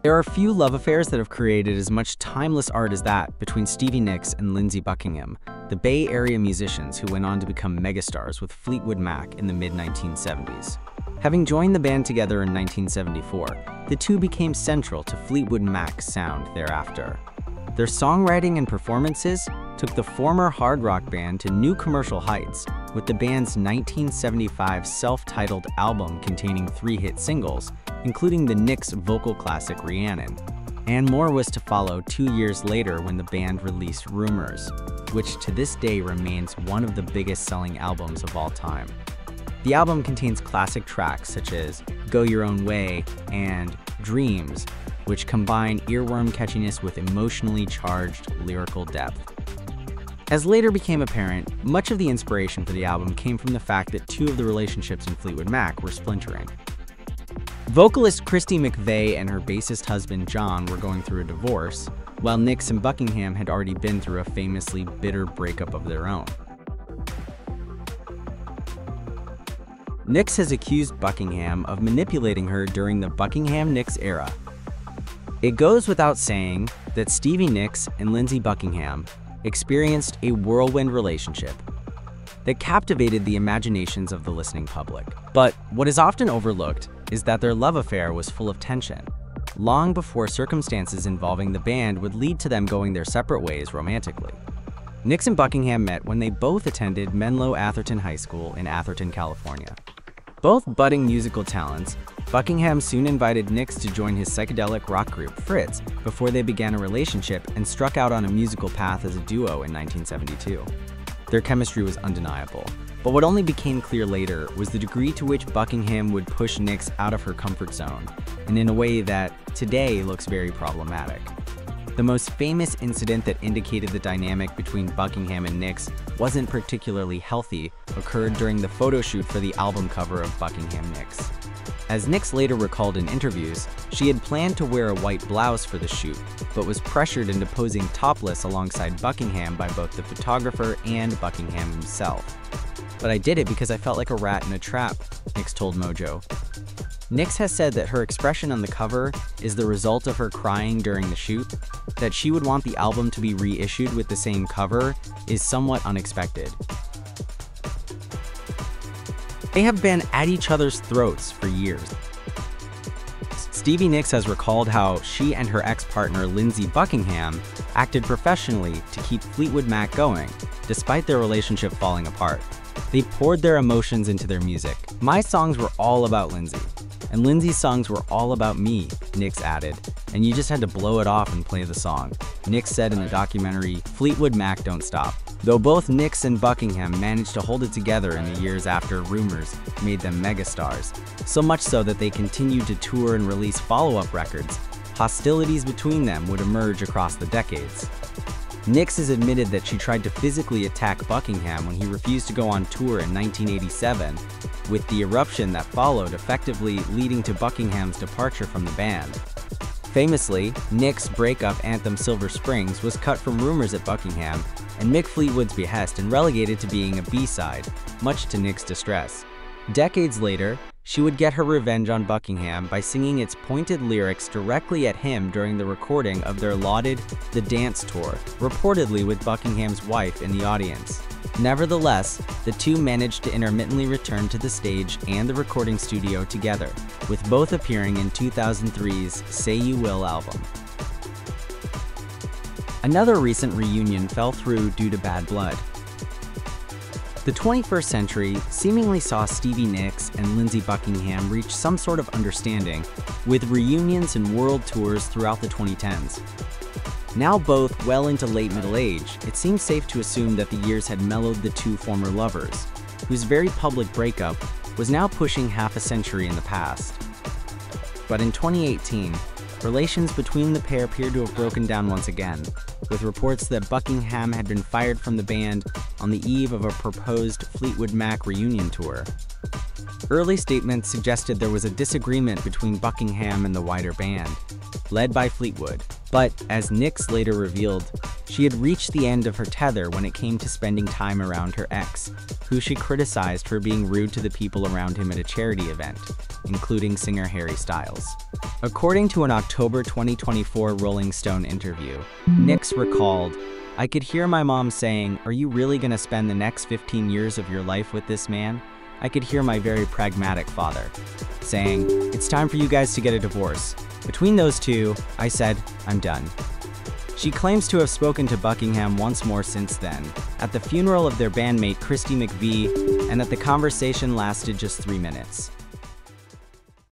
There are few love affairs that have created as much timeless art as that between Stevie Nicks and Lindsey Buckingham, the Bay Area musicians who went on to become megastars with Fleetwood Mac in the mid-1970s. Having joined the band together in 1974, the two became central to Fleetwood Mac's sound thereafter. Their songwriting and performances took the former hard rock band to new commercial heights, with the band's 1975 self-titled album containing 3 hit singles, including the Nicks vocal classic Rhiannon. And more was to follow 2 years later when the band released Rumours, which to this day remains one of the biggest selling albums of all time. The album contains classic tracks such as Go Your Own Way and Dreams, which combine earworm catchiness with emotionally charged lyrical depth. As later became apparent, much of the inspiration for the album came from the fact that 2 of the relationships in Fleetwood Mac were splintering. Vocalist Christie McVeigh and her bassist husband John were going through a divorce, while Nicks and Buckingham had already been through a famously bitter breakup of their own. Nicks has accused Buckingham of manipulating her during the Buckingham-Nicks era. It goes without saying that Stevie Nicks and Lindsey Buckingham experienced a whirlwind relationship that captivated the imaginations of the listening public. But what is often overlooked is that their love affair was full of tension, long before circumstances involving the band would lead to them going their separate ways romantically. Nicks and Buckingham met when they both attended Menlo Atherton High School in Atherton, California. Both budding musical talents, Buckingham soon invited Nicks to join his psychedelic rock group Fritz before they began a relationship and struck out on a musical path as a duo in 1972. Their chemistry was undeniable, but what only became clear later was the degree to which Buckingham would push Nicks out of her comfort zone, and in a way that today looks very problematic. The most famous incident that indicated the dynamic between Buckingham and Nicks wasn't particularly healthy occurred during the photo shoot for the album cover of Buckingham Nicks. As Nicks later recalled in interviews, she had planned to wear a white blouse for the shoot, but was pressured into posing topless alongside Buckingham by both the photographer and Buckingham himself. "But I did it because I felt like a rat in a trap," Nicks told Mojo. Nicks has said that her expression on the cover is the result of her crying during the shoot. That she would want the album to be reissued with the same cover is somewhat unexpected. They have been at each other's throats for years. Stevie Nicks has recalled how she and her ex-partner Lindsey Buckingham acted professionally to keep Fleetwood Mac going, despite their relationship falling apart. They poured their emotions into their music. "My songs were all about Lindsey, and Lindsey's songs were all about me," Nicks added, "and you just had to blow it off and play the song." Nicks said in the documentary Fleetwood Mac Don't Stop. Though both Nicks and Buckingham managed to hold it together in the years after Rumours made them megastars, so much so that they continued to tour and release follow-up records, hostilities between them would emerge across the decades. Nicks has admitted that she tried to physically attack Buckingham when he refused to go on tour in 1987, with the eruption that followed effectively leading to Buckingham's departure from the band. Famously, Nicks' breakup anthem Silver Springs was cut from Rumours at Buckingham and Mick Fleetwood's behest and relegated to being a B-side, much to Nicks' distress. Decades later, she would get her revenge on Buckingham by singing its pointed lyrics directly at him during the recording of their lauded The Dance Tour, reportedly with Buckingham's wife in the audience. Nevertheless, the two managed to intermittently return to the stage and the recording studio together, with both appearing in 2003's Say You Will album. Another recent reunion fell through due to bad blood. The 21st century seemingly saw Stevie Nicks and Lindsey Buckingham reach some sort of understanding, with reunions and world tours throughout the 2010s. Now both well into late middle age, it seems safe to assume that the years had mellowed the two former lovers, whose very public breakup was now pushing half a century in the past. But in 2018, relations between the pair appeared to have broken down once again, with reports that Buckingham had been fired from the band on the eve of a proposed Fleetwood Mac reunion tour. Early statements suggested there was a disagreement between Buckingham and the wider band, led by Fleetwood. But, as Nicks later revealed, she had reached the end of her tether when it came to spending time around her ex, who she criticized for being rude to the people around him at a charity event. including singer Harry Styles. According to an October 2024 Rolling Stone interview, Nicks recalled, "I could hear my mom saying, 'Are you really gonna spend the next 15 years of your life with this man?' I could hear my very pragmatic father saying, 'It's time for you guys to get a divorce.' Between those two, I said, 'I'm done.'" She claims to have spoken to Buckingham once more since then, at the funeral of their bandmate Christie McVeigh, and that the conversation lasted just 3 minutes.